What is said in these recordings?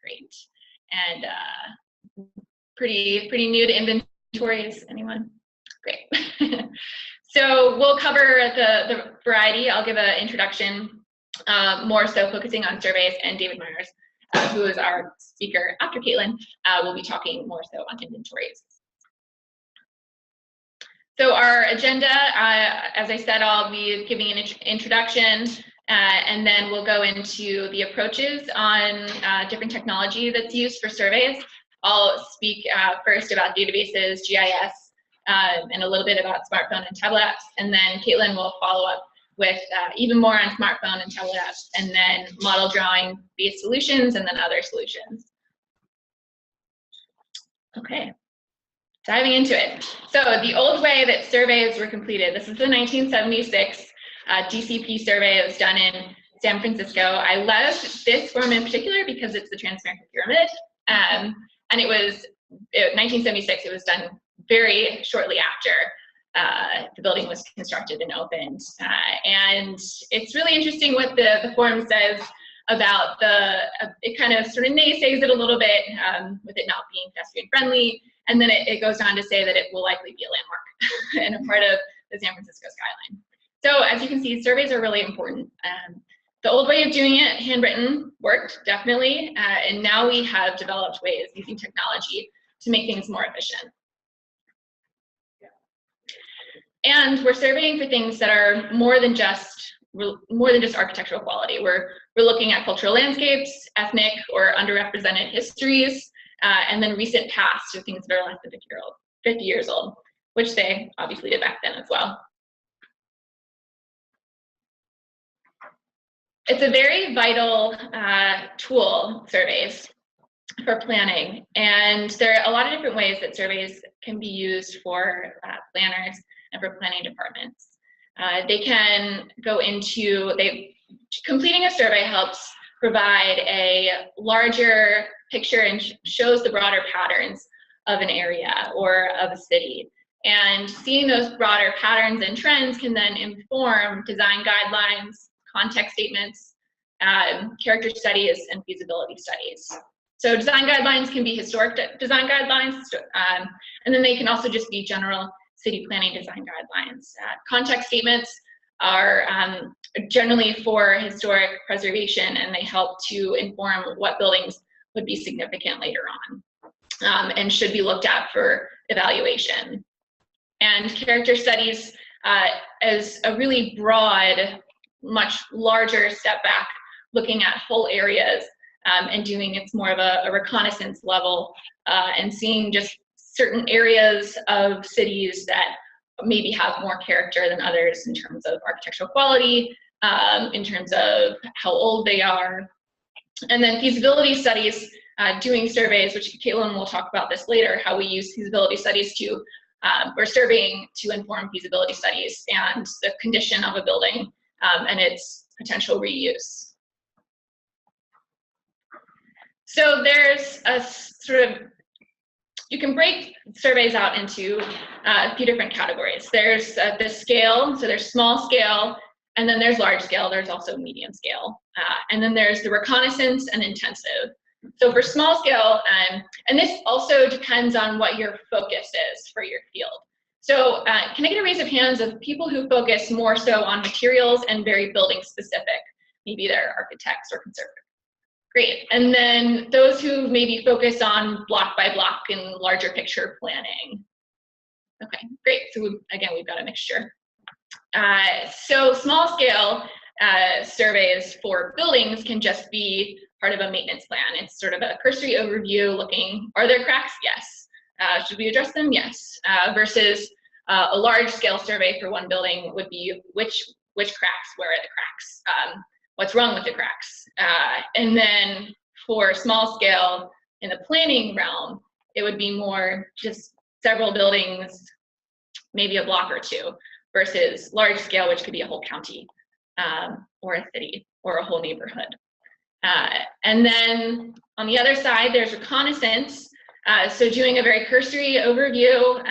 Great. And pretty new to inventories. Anyone? Great. So we'll cover the variety. I'll give an introduction, more so focusing on surveys, and David Myers, who is our speaker after Caitlin, will be talking more so on inventories. So our agenda, as I said, I'll be giving an introduction, and then we'll go into the approaches on different technology that's used for surveys. I'll speak first about databases, GIS, and a little bit about smartphone and tablet apps, and then Caitlin will follow up with even more on smartphone and tablet apps, and then model drawing based solutions, and then other solutions. Okay, diving into it. So the old way that surveys were completed, this is the 1976 DCP survey. It was done in San Francisco. I love this form in particular because it's the transparent pyramid, and it was 1976. It was done very shortly after the building was constructed and opened. And it's really interesting what the form says about it kind of sort of naysays it a little bit with it not being pedestrian friendly. And then it goes on to say that it will likely be a landmark and a part of the San Francisco skyline. So as you can see, surveys are really important. The old way of doing it, handwritten, worked definitely. And now we have developed ways using technology to make things more efficient. And we're surveying for things that are more than just architectural quality. We're looking at cultural landscapes, ethnic or underrepresented histories, and then recent past, or things that are less than 50 years old, which they obviously did back then as well. It's a very vital tool, surveys, for planning. And there are a lot of different ways that surveys can be used for planners and for planning departments. They can go into, completing a survey helps provide a larger picture and shows the broader patterns of an area or of a city. And seeing those broader patterns and trends can then inform design guidelines, context statements, character studies, and feasibility studies. So design guidelines can be historic design guidelines, and then they can also just be general city planning design guidelines. Context statements are generally for historic preservation, and they help to inform what buildings would be significant later on and should be looked at for evaluation. And character studies is a really broad, much larger step back, looking at whole areas and doing it's more of a reconnaissance level and seeing just certain areas of cities that maybe have more character than others in terms of architectural quality, in terms of how old they are. And then feasibility studies, doing surveys, which Caitlin will talk about this later, how we use feasibility studies to, or surveying to inform feasibility studies and the condition of a building and its potential reuse. So there's a sort of, you can break surveys out into a few different categories. There's the scale, so there's small scale, and then there's large scale, there's also medium scale. And then there's the reconnaissance and intensive. So for small scale, and this also depends on what your focus is for your field. So can I get a raise of hands of people who focus more so on materials and very building specific? Maybe they're architects or conservators. Great. And then those who maybe focus on block by block and larger picture planning. Okay, great. So again, we've got a mixture. So small scale surveys for buildings can just be part of a maintenance plan. It's sort of a cursory overview looking, are there cracks? Yes. Should we address them? Yes. Versus a large scale survey for one building would be which cracks, where are the cracks? What's wrong with the cracks? And then for small scale in the planning realm, it would be more just several buildings, maybe a block or two, versus large scale, which could be a whole county or a city or a whole neighborhood. And then on the other side, there's reconnaissance. So doing a very cursory overview,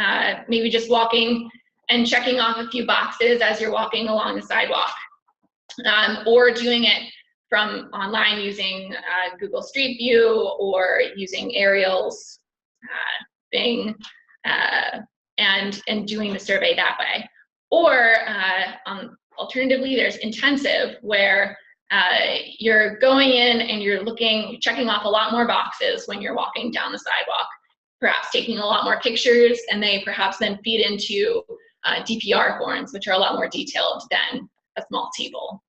maybe just walking and checking off a few boxes as you're walking along the sidewalk. Or doing it from online using Google Street View or using aerials, Bing, and doing the survey that way. Or alternatively, there's intensive, where you're going in and you're checking off a lot more boxes when you're walking down the sidewalk, perhaps taking a lot more pictures, and they perhaps then feed into DPR forms, which are a lot more detailed than a small table.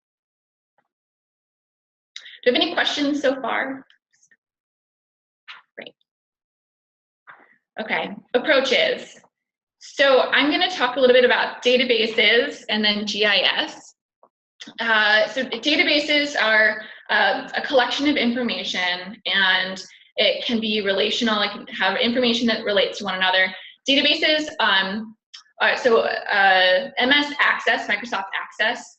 Do you have any questions so far? Great. Okay, approaches. So I'm going to talk a little bit about databases and then GIS. So databases are a collection of information, and it can be relational. It can have information that relates to one another. Databases, MS Access, Microsoft Access,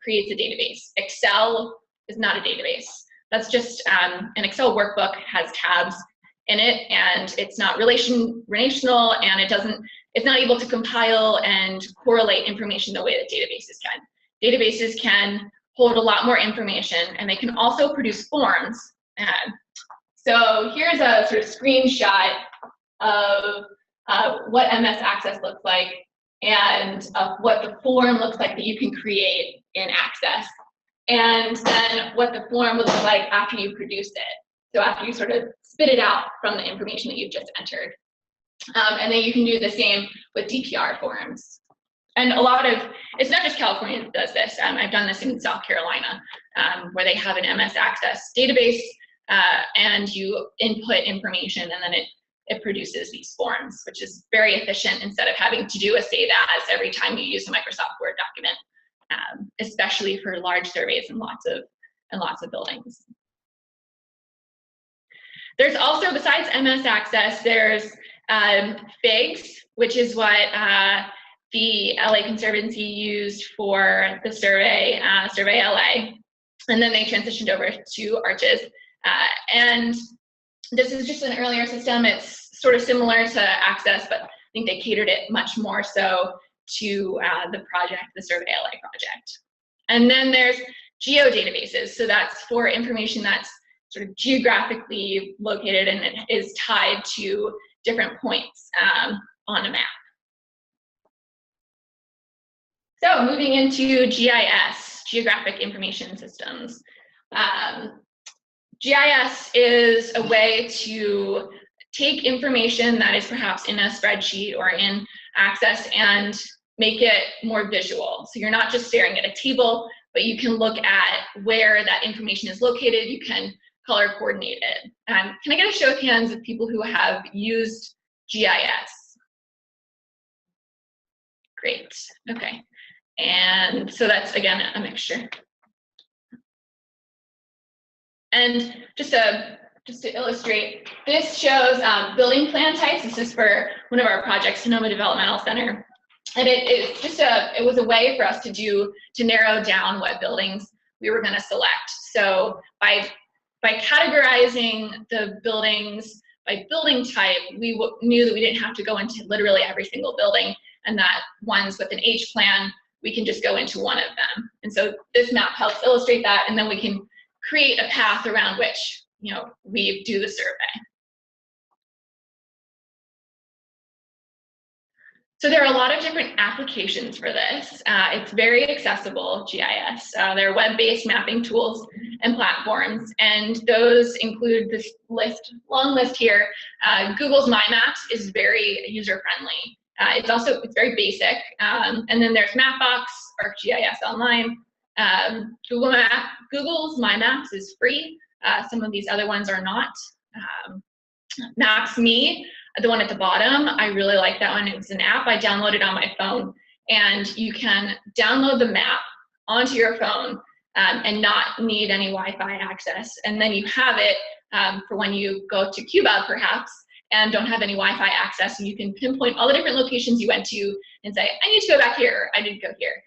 creates a database. Excel is not a database. That's just an Excel workbook, has tabs in it, and it's not relational, and it's not able to compile and correlate information the way that databases can. Databases can hold a lot more information, and they can also produce forms. So here's a sort of screenshot of what MS Access looks like, and of what the form looks like that you can create in Access, and then what the form would look like after you produce it. So after you sort of spit it out from the information that you've just entered. And then you can do the same with DPR forms. And it's not just California that does this. I've done this in South Carolina, where they have an MS Access database, and you input information, and then it produces these forms, which is very efficient instead of having to do a save as every time you use a Microsoft Word document, especially for large surveys and lots of buildings. There's also, besides MS Access, there's FIGS, which is what the LA Conservancy used for the survey, Survey LA, and then they transitioned over to Arches. And this is just an earlier system. It's sort of similar to Access, but I think they catered it much more so to the project, the Survey LA project. And then there's geodatabases. So that's for information that's sort of geographically located, and it is tied to different points on a map. So moving into GIS, Geographic Information Systems. GIS is a way to take information that is perhaps in a spreadsheet or in Access and make it more visual. So you're not just staring at a table, but you can look at where that information is located. You can color coordinate it. Can I get a show of hands of people who have used GIS? Great, okay. And so that's, again, a mixture. And just to illustrate, this shows building plan types. This is for one of our projects, Sonoma Developmental Center. And it was a way for us to narrow down what buildings we were going to select. So by categorizing the buildings by building type, we knew that we didn't have to go into literally every single building, and that ones with an H plan, we can just go into one of them. And so this map helps illustrate that, and then we can create a path around which, we do the survey. So there are a lot of different applications for this. It's very accessible, GIS. There are web-based mapping tools and platforms, and those include this long list here. Google's My Maps is very user-friendly. It's very basic. And then there's Mapbox, ArcGIS Online. Google's My Maps is free. Some of these other ones are not. Maps.me, the one at the bottom, I really like that one. It's an app I downloaded on my phone, and you can download the map onto your phone and not need any Wi-Fi access. And then you have it for when you go to Cuba, perhaps, and don't have any Wi-Fi access, and you can pinpoint all the different locations you went to and say, I need to go back here, I didn't go here.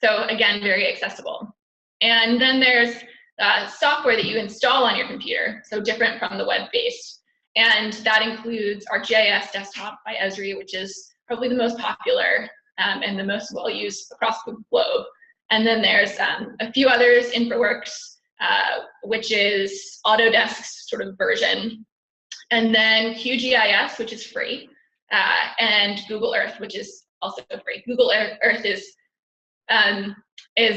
So again, very accessible. And then there's software that you install on your computer, so different from the web-based. And that includes ArcGIS Desktop by Esri, which is probably the most popular and the most well-used across the globe. And then there's a few others, InfraWorks, which is Autodesk's sort of version. And then QGIS, which is free, and Google Earth, which is also free. Google Earth is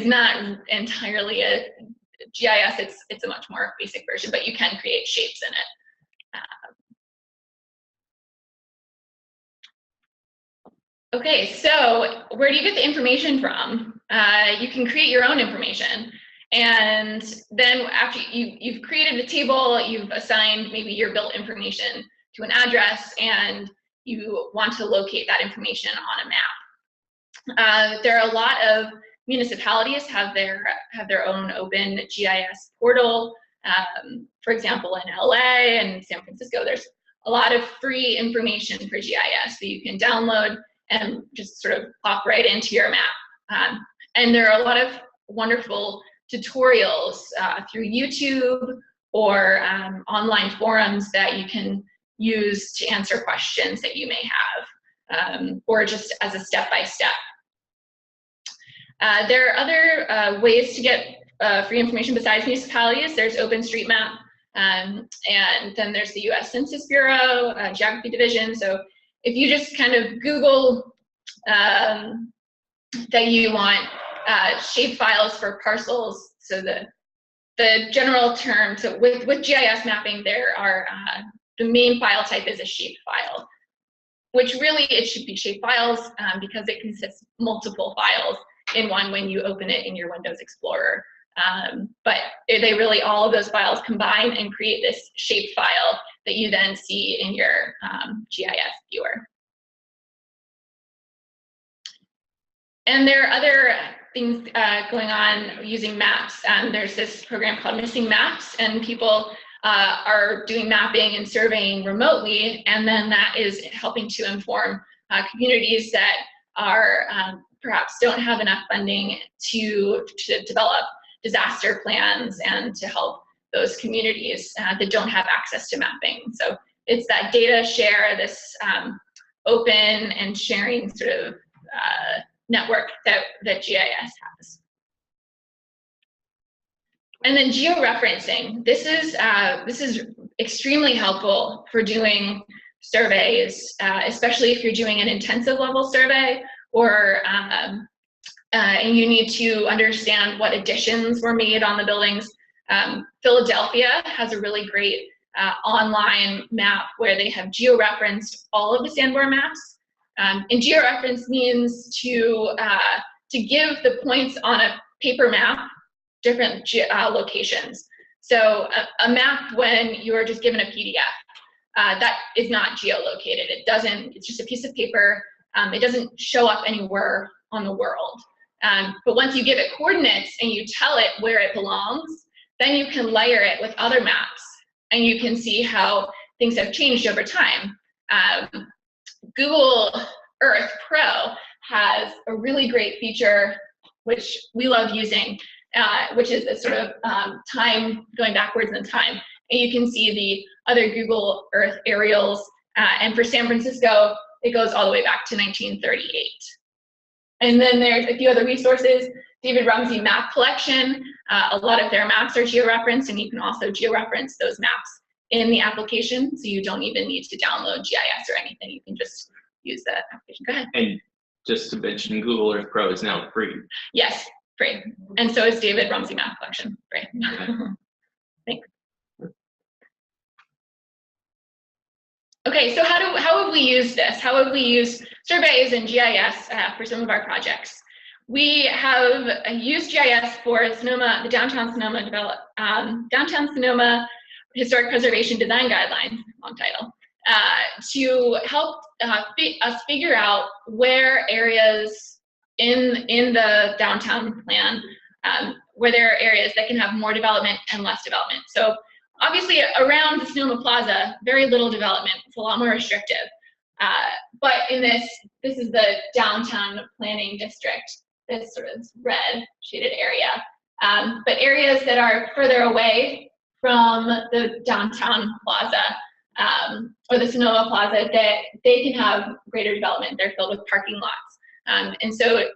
not entirely a GIS, it's a much more basic version, but you can create shapes in it. Okay, so where do you get the information from? You can create your own information. And then after you've created a table, you've assigned maybe your built information to an address, and you want to locate that information on a map. There are a lot of municipalities have their own open GIS portal. For example, in LA and San Francisco, there's a lot of free information for GIS that you can download and just sort of pop right into your map. And there are a lot of wonderful tutorials through YouTube or online forums that you can use to answer questions that you may have, or just as a step-by-step. There are other ways to get free information besides municipalities. There's OpenStreetMap, and then there's the US Census Bureau, Geography Division. So if you just kind of Google that you want shape files for parcels, so the general term, so with GIS mapping, there are, the main file type is a shape file, which really it should be shape files because it consists of multiple files in one when you open it in your Windows Explorer. But they really, all of those files combine and create this shape file that you then see in your GIS viewer. And there are other things going on using maps. There's this program called Missing Maps, and people are doing mapping and surveying remotely, and then that is helping to inform communities that are perhaps don't have enough funding to develop disaster plans and to help those communities that don't have access to mapping. So it's that data share, this open and sharing sort of network that GIS has. And then georeferencing. This is extremely helpful for doing surveys, especially if you're doing an intensive level survey, or and you need to understand what additions were made on the buildings. Philadelphia has a really great online map where they have georeferenced all of the Sanborn maps. And georeference means to give the points on a paper map different locations. So a map, when you're just given a PDF, that is not geolocated. It doesn't, it's just a piece of paper. It doesn't show up anywhere on the world. But once you give it coordinates and you tell it where it belongs, then you can layer it with other maps and you can see how things have changed over time. Google Earth Pro has a really great feature, which we love using, which is a sort of time, going backwards in time. And you can see the other Google Earth aerials. And for San Francisco, it goes all the way back to 1938. And then there's a few other resources. David Rumsey Map Collection. A lot of their maps are georeferenced, and you can also georeference those maps in the application, so you don't even need to download GIS or anything. You can just use the application. Go ahead. And just to mention, Google Earth Pro is now free. Yes, free. And so is David Rumsey Map Collection. Free. Thanks. Okay, so how have we used this? How have we used surveys and GIS for some of our projects? We have used GIS for Sonoma, the Downtown Sonoma Historic Preservation Design Guidelines, long title, to help us figure out where areas in the downtown plan, where there are areas that can have more development and less development. So obviously around the Sonoma Plaza, very little development. It's a lot more restrictive. But in this is the downtown planning district, this sort of red shaded area. But areas that are further away from the downtown plaza or the Sonoma Plaza, that they can have greater development. They're filled with parking lots. And so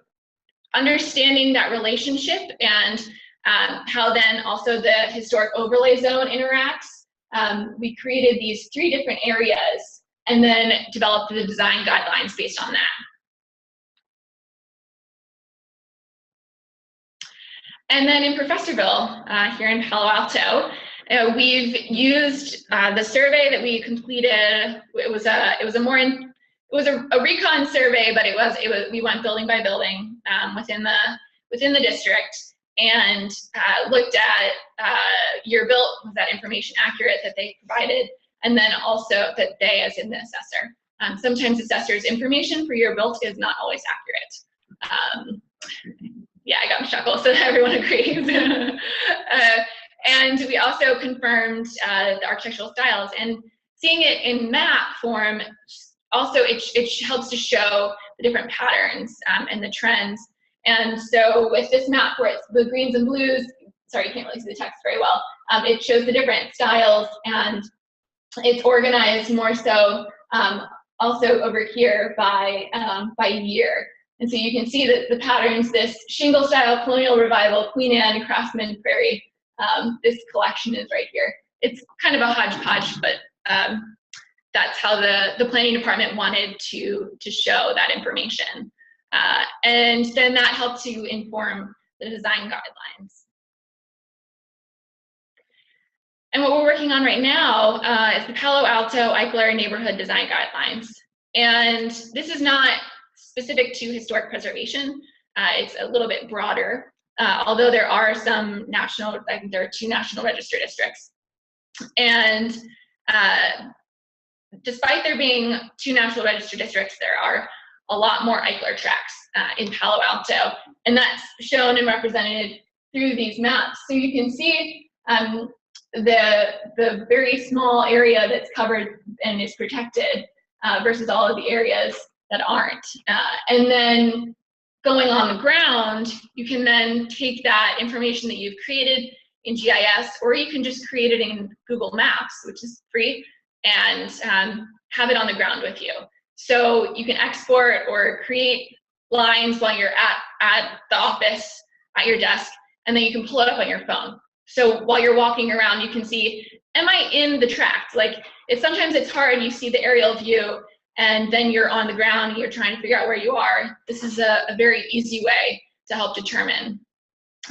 understanding that relationship and how then also the historic overlay zone interacts, we created these 3 different areas and then developed the design guidelines based on that. And then in Professorville, here in Palo Alto, we've used the survey that we completed. It was a recon survey, but we went building by building within the district and looked at year built, was that information accurate that they provided, and then also that they, as in the assessor. Sometimes assessor's information for year built is not always accurate. Yeah, I got a chuckle, so everyone agrees. And we also confirmed the architectural styles, and seeing it in map form, also it helps to show the different patterns and the trends. And so with this map where it's the greens and blues, sorry, you can't really see the text very well, it shows the different styles, and it's organized more so also over here by year. And so you can see that the patterns, this shingle style, colonial revival, Queen Anne, Craftsman, Prairie, this collection is right here. It's kind of a hodgepodge, but that's how the planning department wanted to show that information. And then that helped to inform the design guidelines. And what we're working on right now is the Palo Alto Eichler Neighborhood Design Guidelines. And this is not specific to historic preservation. It's a little bit broader, although there are some national, I think there are 2 national register districts. And despite there being 2 national register districts, there are a lot more Eichler tracts in Palo Alto, and that's shown and represented through these maps. So you can see the very small area that's covered and is protected versus all of the areas that aren't. And then going on the ground, you can then take that information that you've created in GIS, or you can just create it in Google Maps, which is free, and have it on the ground with you. So you can export or create lines while you're at the office, at your desk, and then you can pull it up on your phone. So while you're walking around, you can see, am I in the tract? Like, sometimes it's hard, you see the aerial view, and then you're on the ground and you're trying to figure out where you are. This is a very easy way to help determine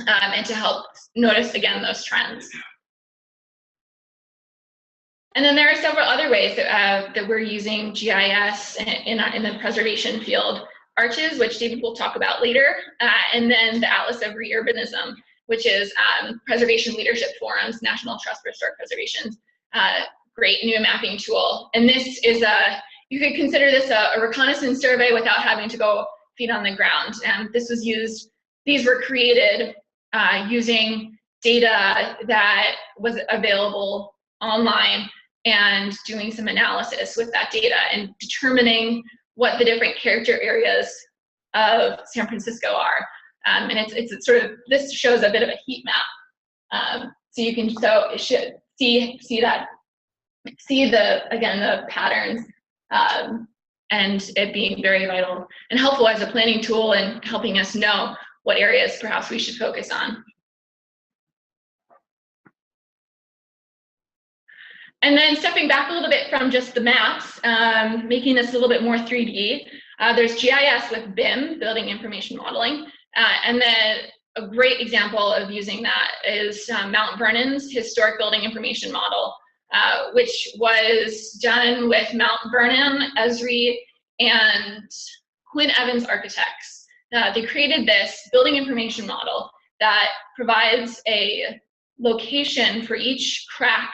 and to help notice, again, those trends. And then there are several other ways that we're using GIS in the preservation field. Arches, which David will talk about later, and then the Atlas of Re-urbanism, which is Preservation Leadership Forum's National Trust for Historic Preservation's great new mapping tool. And this is you could consider this a reconnaissance survey without having to go feet on the ground. And these were created using data that was available online and doing some analysis with that data and determining what the different character areas of San Francisco are. And it's sort of, this shows a bit of a heat map. So you can, so it should see the patterns, and it being very vital and helpful as a planning tool and helping us know what areas perhaps we should focus on. And then stepping back a little bit from just the maps, making this a little bit more 3D, there's GIS with BIM, Building Information Modeling. And then a great example of using that is Mount Vernon's Historic Building Information Model, which was done with Mount Vernon, Esri, and Quinn Evans Architects. They created this building information model that provides a location for each crack,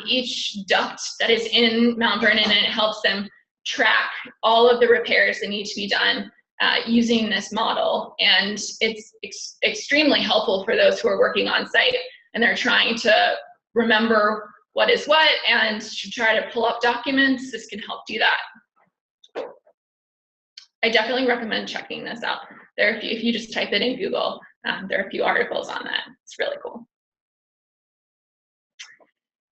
each duct that is in Mount Vernon, and it helps them track all of the repairs that need to be done using this model. And it's extremely helpful for those who are working on site and they're trying to remember what is what and to try to pull up documents. This can help do that. I definitely recommend checking this out. There are a few, if you just type it in Google, there are a few articles on that. It's really cool.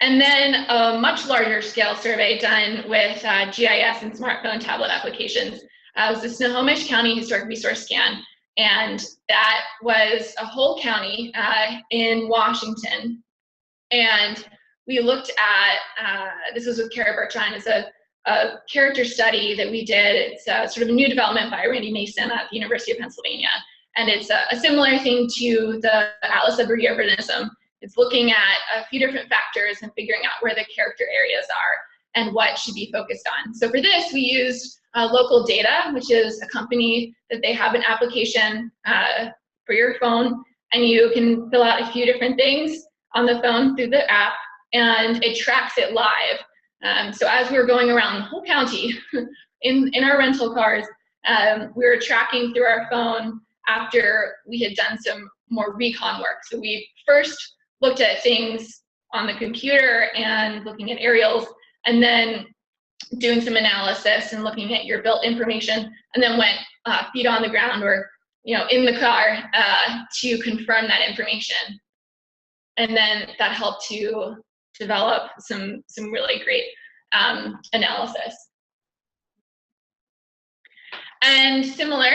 And then a much larger scale survey done with GIS and smartphone tablet applications was the Snohomish County Historic Resource Scan. And that was a whole county in Washington. And we looked at, this was with Kara Bertrand, it's a character study that we did. It's sort of a new development by Randy Mason at the University of Pennsylvania. And it's a similar thing to the Atlas of Urbanism. It's looking at a few different factors and figuring out where the character areas are and what should be focused on. So for this, we used Local Data, which is a company that they have an application for your phone, and you can fill out a few different things on the phone through the app, and it tracks it live. So as we were going around the whole county in our rental cars, we were tracking through our phone after we had done some more recon work. So we first looked at things on the computer and looking at aerials, and then doing some analysis and looking at your built information, and then went feet on the ground or in the car to confirm that information. And then that helped to develop some really great analysis. And similar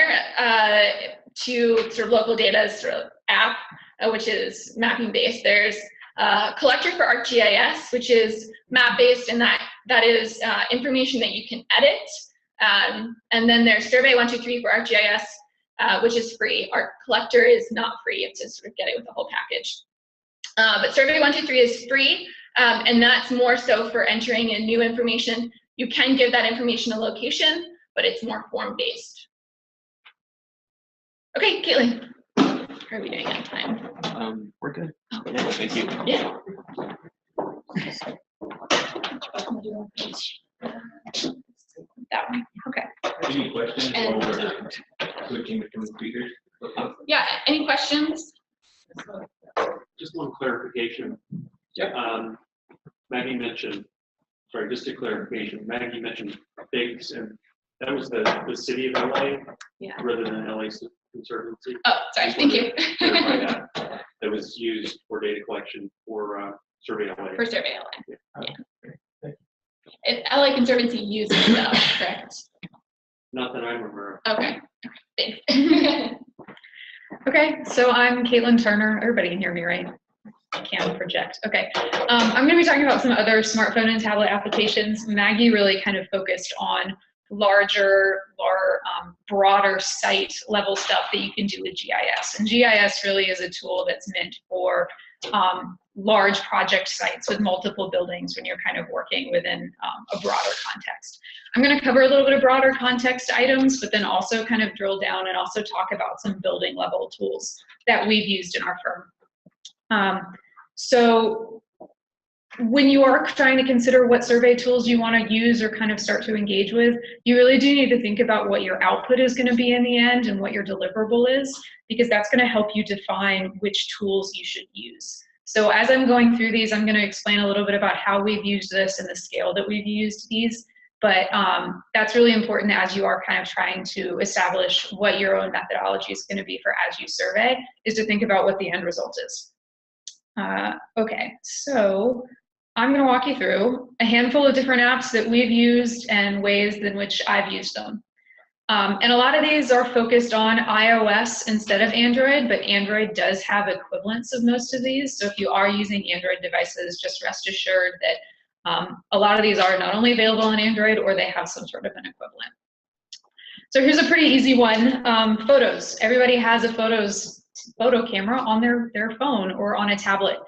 to sort of Local Data's sort of app, which is mapping based, there's Collector for ArcGIS, which is map based, and that is information that you can edit. And then there's Survey123 for ArcGIS, which is free. ArcCollector is not free. You have to sort of get it with the whole package. But Survey123 is free, and that's more so for entering in new information. You can give that information a location, but it's more form-based. Okay, Caitlin, how are we doing on time? We're good. Oh. Yeah, thank you. Yeah. That one. Okay. Any questions And, while we're switching between speakers? Yeah, any questions? Just one clarification. Maggie mentioned, sorry, just a clarification. Maggie mentioned FIGS, and that was the city of LA, Yeah. rather than LA Conservancy. Oh, sorry, thank you. Clarify that was used for data collection for Survey LA. For Survey LA. Yeah. If LA Conservancy uses it though, correct? Not that I'm aware of. Okay, thanks. Okay, so I'm Caitlin Turner. Everybody can hear me, right? I can project. Okay. I'm going to be talking about some other smartphone and tablet applications. Maggie really kind of focused on larger or broader site level stuff that you can do with GIS. And GIS really is a tool that's meant for large project sites with multiple buildings when you're kind of working within a broader context. I'm going to cover a little bit of broader context items, but then also kind of drill down and also talk about some building level tools that we've used in our firm. So when you are trying to consider what survey tools you want to use or kind of start to engage with, you really do need to think about what your output is going to be in the end and what your deliverable is, because that's going to help you define which tools you should use. So as I'm going through these, I'm going to explain a little bit about how we've used this and the scale that we've used these. But that's really important as you are kind of trying to establish what your own methodology is going to be for as you survey, is to think about what the end result is. Okay, so I'm going to walk you through a handful of different apps that we've used and ways in which I've used them. And a lot of these are focused on iOS instead of Android, but Android does have equivalents of most of these. So if you are using Android devices, just rest assured that a lot of these are not only available on Android, or they have some sort of an equivalent. So here's a pretty easy one, photos. Everybody has a photo camera on their phone or on a tablet.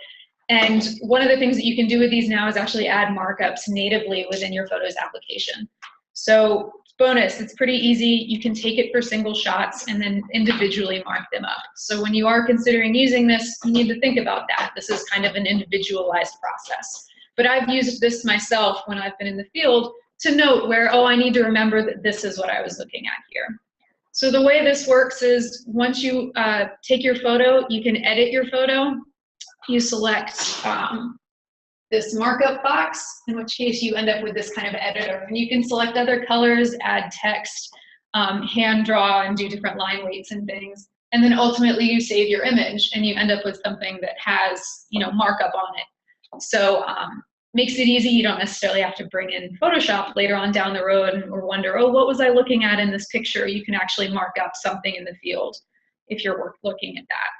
And one of the things that you can do with these now is actually add markups natively within your Photos application. So bonus, it's pretty easy. You can take it for single shots and then individually mark them up. So when you are considering using this, you need to think about that. This is kind of an individualized process. But I've used this myself when I've been in the field to note where, oh, I need to remember that this is what I was looking at here. So the way this works is once you take your photo, you can edit your photo. You select this markup box, in which case you end up with this kind of editor. And you can select other colors, add text, hand draw, and do different line weights and things. And then ultimately you save your image and you end up with something that has, markup on it. So makes it easy. You don't necessarily have to bring in Photoshop later on down the road or wonder, oh, what was I looking at in this picture? You can actually mark up something in the field if you're looking at that.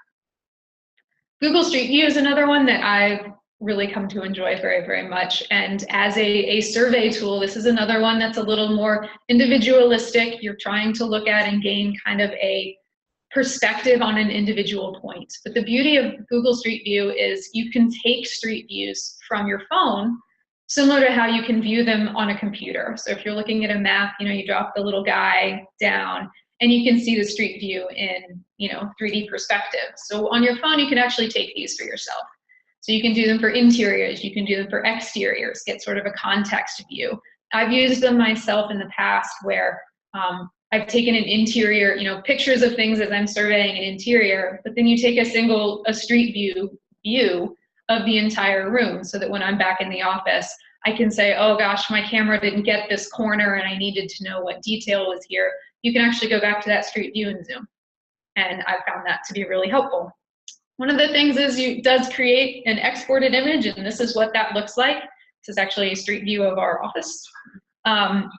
Google Street View is another one that I've really come to enjoy very, very much. And as a survey tool, this is another one that's a little more individualistic. You're trying to look at and gain kind of a perspective on an individual point. But the beauty of Google Street View is you can take street views from your phone, similar to how you can view them on a computer. So if you're looking at a map, you drop the little guy down and you can see the street view in, 3D perspective. So on your phone, you can actually take these for yourself. So you can do them for interiors, you can do them for exteriors, get sort of a context view. I've used them myself in the past where I've taken an interior, pictures of things as I'm surveying an interior, but then you take a street view of the entire room so that when I'm back in the office, I can say, oh gosh, my camera didn't get this corner and I needed to know what detail was here. You can actually go back to that street view and zoom. And I found that to be really helpful. One of the things is it does create an exported image, and this is what that looks like. This is actually a street view of our office.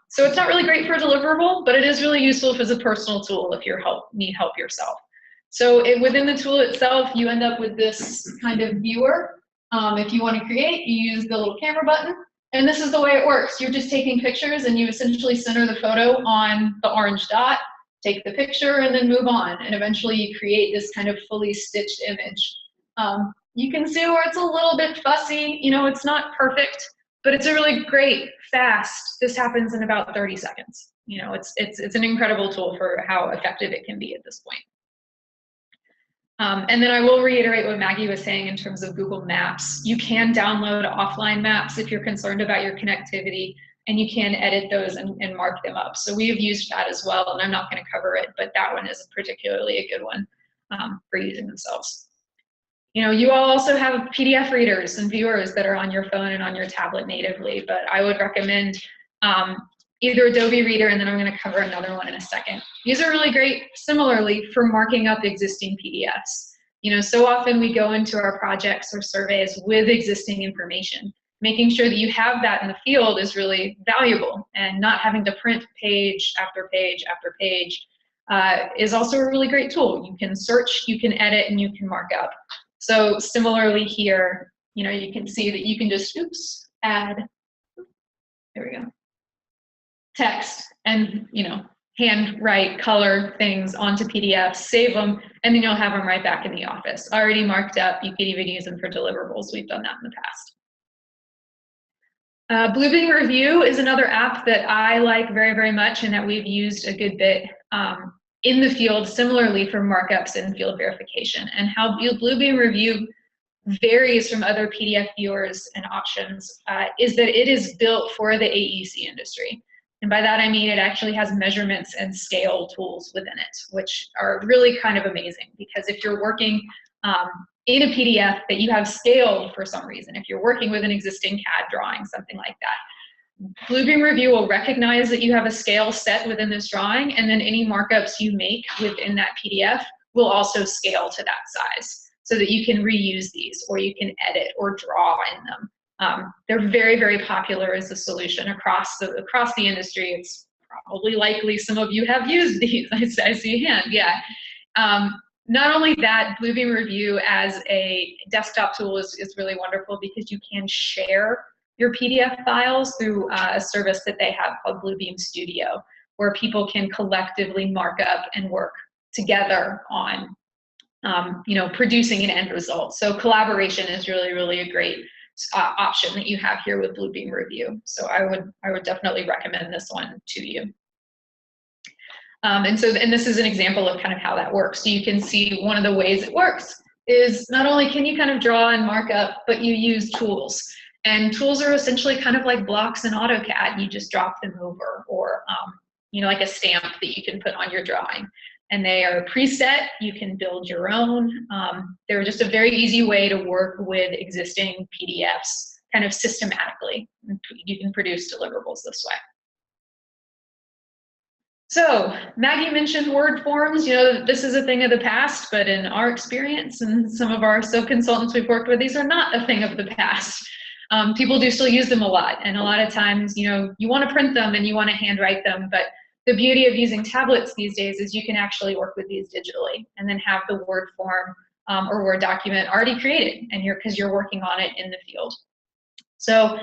So it's not really great for a deliverable, but it is really useful as a personal tool if you need help yourself. So within the tool itself, you end up with this kind of viewer. If you want to create, you use the little camera button, and this is the way it works. You're just taking pictures, and you essentially center the photo on the orange dot, take the picture, and then move on, and eventually you create this kind of fully stitched image. You can see where it's a little bit fussy, it's not perfect, but it's a really great, fast, this happens in about 30 seconds. It's an incredible tool for how effective it can be at this point. And then I will reiterate what Maggie was saying in terms of Google Maps. You can download offline maps if you're concerned about your connectivity, and you can edit those and mark them up. So we have used that as well, and I'm not going to cover it, but that one is particularly a good one for using themselves. You all also have PDF readers and viewers that are on your phone and on your tablet natively, but I would recommend either Adobe Reader, and then I'm going to cover another one in a second. These are really great, similarly, for marking up existing PDFs. So often we go into our projects or surveys with existing information. Making sure that you have that in the field is really valuable, and not having to print page after page after page is also a really great tool. You can search, you can edit, and you can mark up. So similarly here, you can see that you can just, add, there we go, text, and, handwrite, color things onto PDFs, save them, and then you'll have them right back in the office. Already marked up, you can even use them for deliverables. We've done that in the past. Bluebeam Review is another app that I like very, very much, and that we've used a good bit in the field, similarly for markups and field verification. And how Bluebeam Review varies from other PDF viewers and options is that it is built for the AEC industry. And by that I mean it actually has measurements and scale tools within it, which are really kind of amazing, because if you're working in a PDF that you have scaled for some reason, if you're working with an existing CAD drawing, something like that, Bluebeam Review will recognize that you have a scale set within this drawing, and then any markups you make within that PDF will also scale to that size, so that you can reuse these, or you can edit or draw in them. They're very, very popular as a solution across the industry. It's probably likely some of you have used these. I see a hand, yeah. Not only that, Bluebeam Review as a desktop tool is really wonderful, because you can share your PDF files through a service that they have called Bluebeam Studio, where people can collectively mark up and work together on producing an end result. So collaboration is really, really a great option that you have here with Bluebeam Review. So I would definitely recommend this one to you. And this is an example of kind of how that works. So you can see one of the ways it works is not only can you kind of draw and mark up, but you use tools. And tools are essentially kind of like blocks in AutoCAD. You just drop them over, or like a stamp that you can put on your drawing. And they are preset. You can build your own. They're just a very easy way to work with existing PDFs kind of systematically. You can produce deliverables this way. So Maggie mentioned word forms. This is a thing of the past, but in our experience and some of our consultants we've worked with, these are not a thing of the past. People do still use them a lot, and a lot of times, you want to print them and you want to handwrite them, but the beauty of using tablets these days is you can actually work with these digitally and then have the Word form or Word document already created, and because you're working on it in the field. So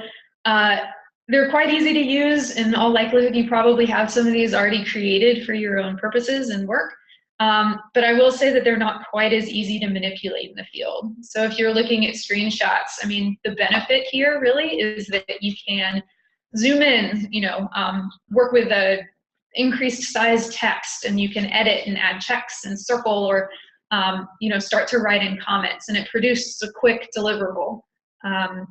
they're quite easy to use. In all likelihood, you probably have some of these already created for your own purposes and work. But I will say that they're not quite as easy to manipulate in the field. So if you're looking at screenshots, I mean, the benefit here really is that you can zoom in, work with a increased size text, and you can edit and add checks and circle, or start to write in comments, and it produces a quick deliverable,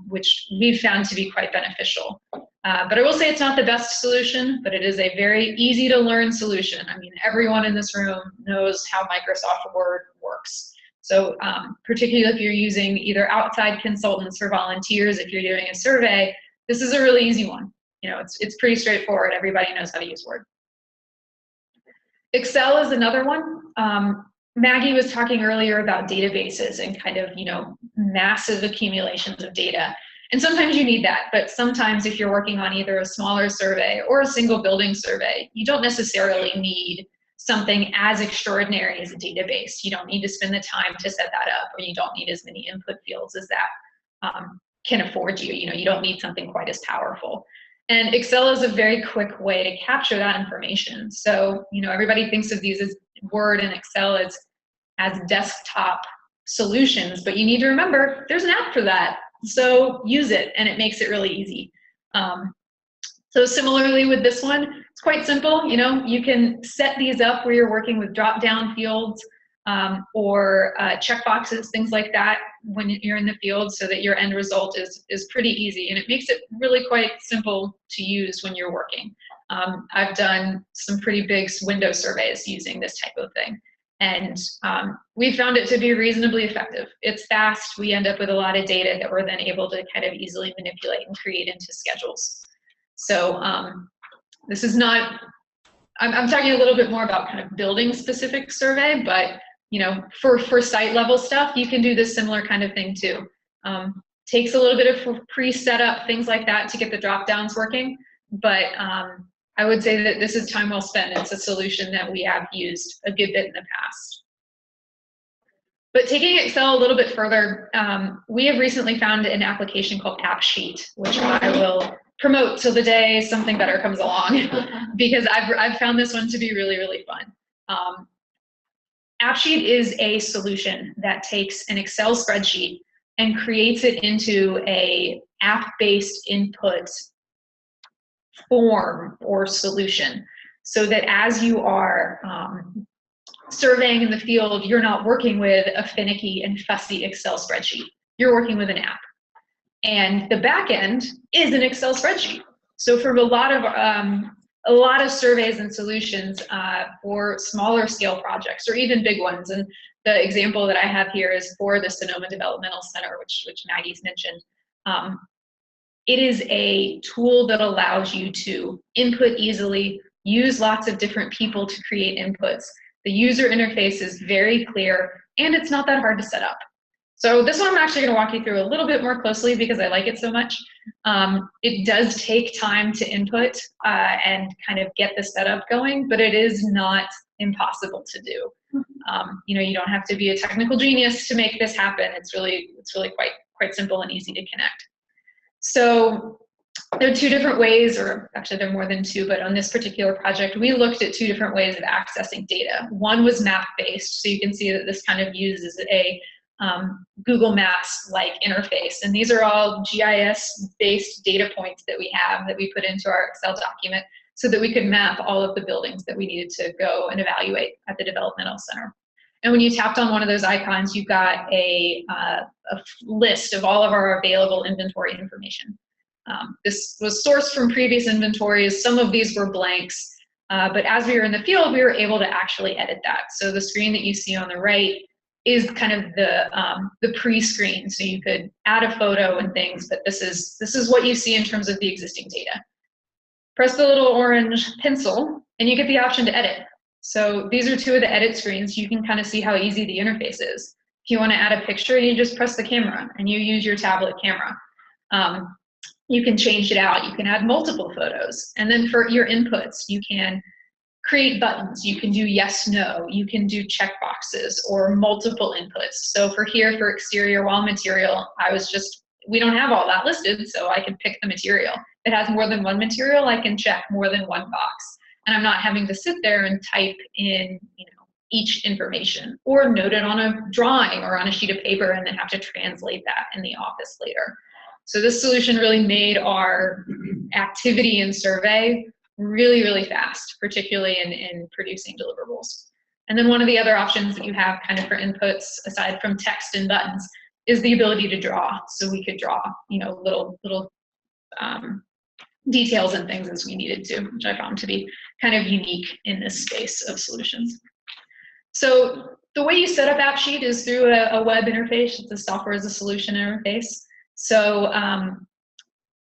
which we've found to be quite beneficial. But I will say it's not the best solution, but it is a very easy to learn solution. I mean, everyone in this room knows how Microsoft Word works. So particularly if you're using either outside consultants or volunteers, if you're doing a survey, this is a really easy one. It's pretty straightforward. Everybody knows how to use Word. Excel is another one. Maggie was talking earlier about databases and kind of, massive accumulations of data. And sometimes you need that, but sometimes if you're working on either a smaller survey or a single building survey, you don't necessarily need something as extraordinary as a database. You don't need to spend the time to set that up, or you don't need as many input fields as that can afford you. You don't need something quite as powerful. And Excel is a very quick way to capture that information. So, everybody thinks of these as Word and Excel as desktop solutions, but you need to remember there's an app for that. So use it, and it makes it really easy. So similarly with this one, it's quite simple. You can set these up where you're working with drop-down fields or checkboxes, things like that when you're in the field, so that your end result is pretty easy, and it makes it really quite simple to use when you're working. I've done some pretty big window surveys using this type of thing, and we found it to be reasonably effective. It's fast. We end up with a lot of data that we're then able to kind of easily manipulate and create into schedules. So this is not, I'm talking a little bit more about kind of building specific survey, but for site level stuff, you can do this similar kind of thing too. Takes a little bit of pre-setup, things like that, to get the drop downs working, but I would say that this is time well spent. It's a solution that we have used a good bit in the past. But taking Excel a little bit further, we have recently found an application called Capsheet, which I will promote till the day something better comes along, because I've found this one to be really, really fun. Capsheet is a solution that takes an Excel spreadsheet and creates it into a app-based input form or solution, so that as you are surveying in the field, you're not working with a finicky and fussy Excel spreadsheet. You're working with an app. And the back end is an Excel spreadsheet. So for a lot of surveys and solutions for smaller scale projects or even big ones, and the example that I have here is for the Sonoma Developmental Center, which Maggie's mentioned. It is a tool that allows you to input easily, use lots of different people to create inputs. The user interface is very clear, and it's not that hard to set up. So this one I'm actually going to walk you through a little bit more closely because I like it so much. It does take time to input and kind of get the setup going, but it is not impossible to do. You don't have to be a technical genius to make this happen. It's really quite simple and easy to connect. So there are two different ways, or actually there are more than two, but on this particular project, we looked at two different ways of accessing data. One was map-based, so you can see that this kind of uses a Google Maps-like interface. And these are all GIS-based data points that we have that we put into our Excel document so that we could map all of the buildings that we needed to go and evaluate at the developmental center. And when you tapped on one of those icons, you got a list of all of our available inventory information. This was sourced from previous inventories. Some of these were blanks, but as we were in the field, we were able to actually edit that. So the screen that you see on the right is kind of the pre-screen. So you could add a photo and things, but this is what you see in terms of the existing data. Press the little orange pencil, and you get the option to edit. So these are two of the edit screens. You can kind of see how easy the interface is. If you want to add a picture, you just press the camera and you use your tablet camera. You can change it out. You can add multiple photos. And then for your inputs, you can create buttons. You can do yes, no. You can do checkboxes or multiple inputs. So for exterior wall material, we don't have all that listed, so I can pick the material. If it has more than one material, I can check more than one box. And I'm not having to sit there and type in, each information or note it on a drawing or on a sheet of paper and then have to translate that in the office later. So this solution really made our activity and survey really, really fast, particularly in producing deliverables. And then one of the other options that you have kind of for inputs, aside from text and buttons, is the ability to draw. So we could draw, little details and things as we needed to, which I found to be kind of unique in this space of solutions. So the way you set up AppSheet is through a web interface. It's a software as a solution interface. So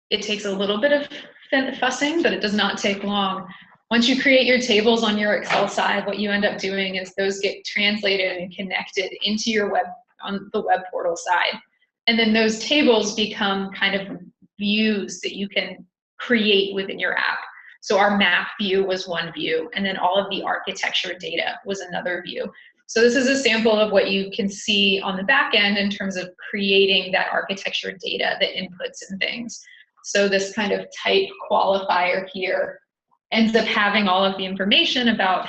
it takes a little bit of fussing, but it does not take long. Once you create your tables on your Excel side, what you end up doing is those get translated and connected into your on the web portal side. And then those tables become kind of views that you can create within your app. So our map view was one view, and then all of the architecture data was another view. So this is a sample of what you can see on the back end in terms of creating that architecture data, the inputs and things. So this kind of type qualifier here ends up having all of the information about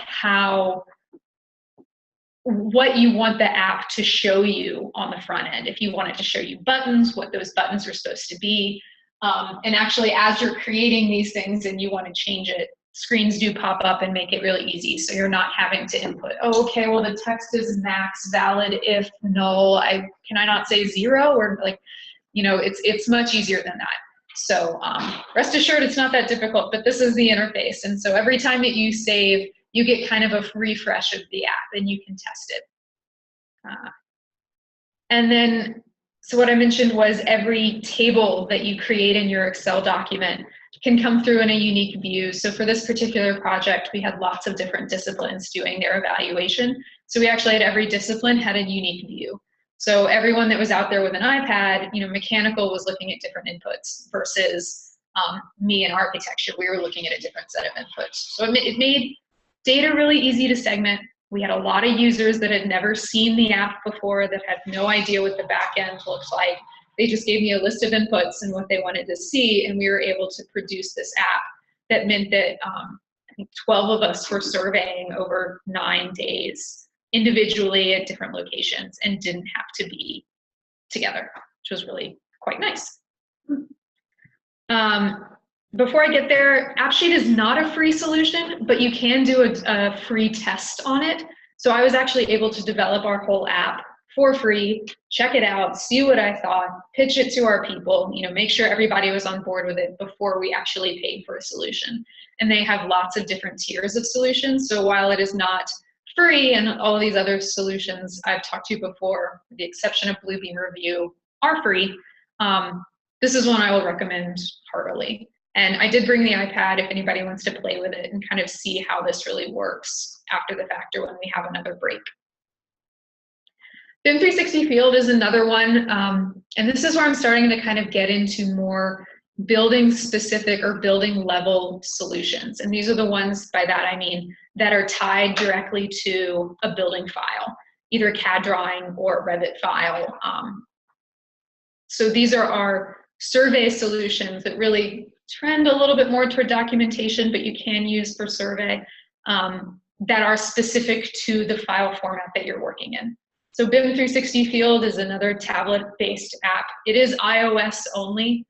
what you want the app to show you on the front end. If you want it to show you buttons, what those buttons are supposed to be. And actually, as you're creating these things and you want to change it, screens do pop up and make it really easy. So you're not having to input, oh, okay, well, the text is max valid if null. Can I not say 0? Or it's much easier than that. So rest assured, it's not that difficult, but this is the interface. And so every time that you save, you get kind of a refresh of the app and you can test it. And then, so what I mentioned was every table that you create in your Excel document can come through in a unique view. So for this particular project, we had lots of different disciplines doing their evaluation. So we actually had every discipline had a unique view. So everyone that was out there with an iPad, mechanical was looking at different inputs versus me in architecture, we were looking at a different set of inputs. So it made data really easy to segment. We had a lot of users that had never seen the app before, that had no idea what the back end looked like. They just gave me a list of inputs and what they wanted to see, and we were able to produce this app that meant that I think 12 of us were surveying over 9 days individually at different locations and didn't have to be together, which was really quite nice. Before I get there, AppSheet is not a free solution, but you can do a free test on it. So I was actually able to develop our whole app for free, check it out, see what I thought, pitch it to our people, make sure everybody was on board with it before we actually paid for a solution. And they have lots of different tiers of solutions. So while it is not free, and all of these other solutions I've talked to before, with the exception of Bluebeam Review, are free, this is one I will recommend heartily. And I did bring the iPad if anybody wants to play with it and kind of see how this really works after the fact or when we have another break. BIM 360 Field is another one, and this is where I'm starting to kind of get into more building specific or building level solutions. And these are the ones, by that I mean, that are tied directly to a building file, either a CAD drawing or a Revit file. So these are our survey solutions that really trend a little bit more toward documentation, but you can use for survey, that are specific to the file format that you're working in. So BIM 360 Field is another tablet-based app. It is iOS only,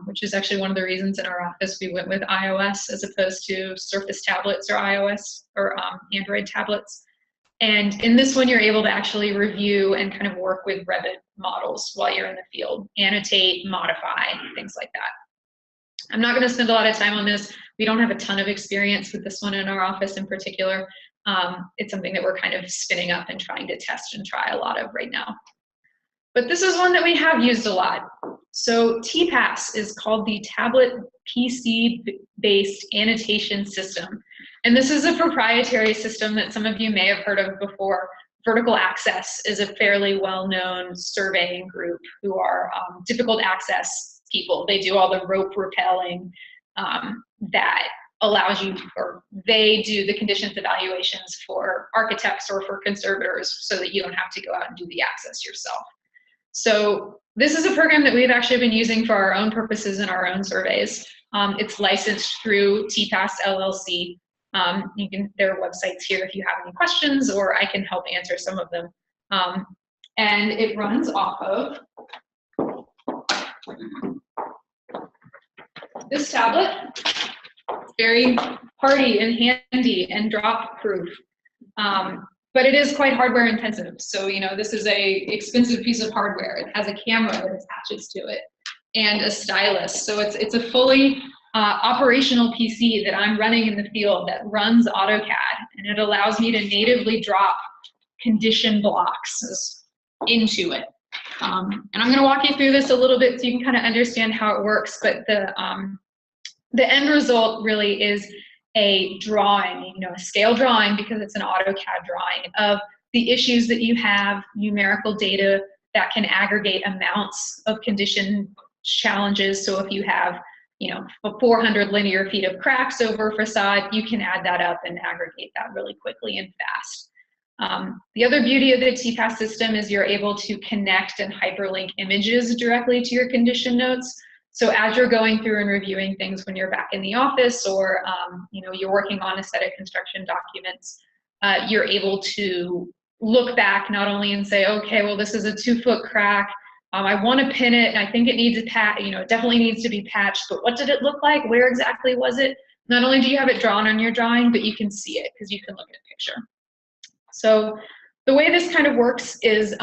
which is actually one of the reasons in our office we went with iOS as opposed to Surface tablets or iOS or Android tablets. And in this one, you're able to actually review and kind of work with Revit models while you're in the field, annotate, modify, things like that. I'm not going to spend a lot of time on this. We don't have a ton of experience with this one in our office in particular. It's something that we're kind of spinning up and trying to test and try a lot of right now. But this is one that we have used a lot. So Keepass is called the Tablet PC-based annotation system. And this is a proprietary system that some of you may have heard of before. Vertical Access is a fairly well-known surveying group who are difficult access people. They do all the rope rappelling that allows you, or they do the conditions evaluations for architects or for conservators so that you don't have to go out and do the access yourself. So this is a program that we've actually been using for our own purposes in our own surveys. It's licensed through Keepass LLC. There are websites here if you have any questions, or I can help answer some of them. And it runs off of this tablet. It's very hardy and handy and drop proof. But it is quite hardware intensive. So, you know, this is a expensive piece of hardware. It has a camera that attaches to it and a stylus. So it's a fully operational PC that I'm running in the field that runs AutoCAD, and it allows me to natively drop condition blocks into it. And I'm going to walk you through this a little bit so you can kind of understand how it works. But the end result really is a drawing, you know, a scale drawing, because it's an AutoCAD drawing of the issues that you have, numerical data that can aggregate amounts of condition challenges. So if you have, you know, 400 linear feet of cracks over a facade, you can add that up and aggregate that really quickly and fast. The other beauty of the Keepass system is you're able to connect and hyperlink images directly to your condition notes. So as you're going through and reviewing things when you're back in the office, or you know, you're working on a set of construction documents, you're able to look back not only and say, okay, well, this is a 2-foot crack. I want to pin it, and I think it needs you know, it definitely needs to be patched. But what did it look like? Where exactly was it? Not only do you have it drawn on your drawing, but you can see it because you can look at a picture. So the way this kind of works is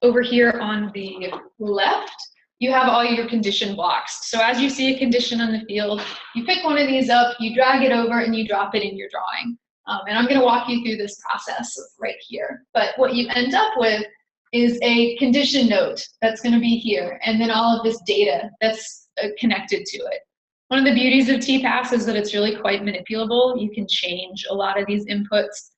over here on the left, you have all your condition blocks. So as you see a condition on the field, you pick one of these up, you drag it over, and you drop it in your drawing. And I'm going to walk you through this process right here. But what you end up with is a condition note that's going to be here, and then all of this data that's connected to it. One of the beauties of Keepass is that it's really quite manipulable. You can change a lot of these inputs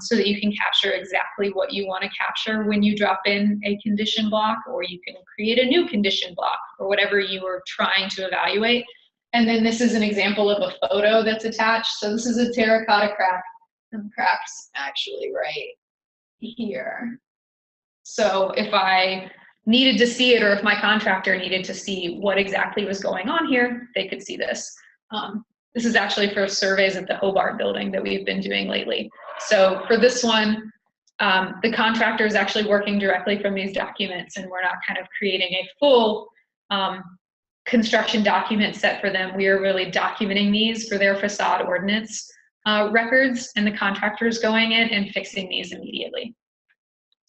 so that you can capture exactly what you want to capture when you drop in a condition block, or you can create a new condition block for whatever you are trying to evaluate. And then this is an example of a photo that's attached. So this is a terracotta crack, and the crack's actually right here. So if I needed to see it, or if my contractor needed to see what exactly was going on here, they could see this. This is actually for surveys at the Hobart building that we've been doing lately. So for this one, the contractor is actually working directly from these documents, and we're not kind of creating a full construction document set for them. We are really documenting these for their facade ordinance records, and the contractor is going in and fixing these immediately.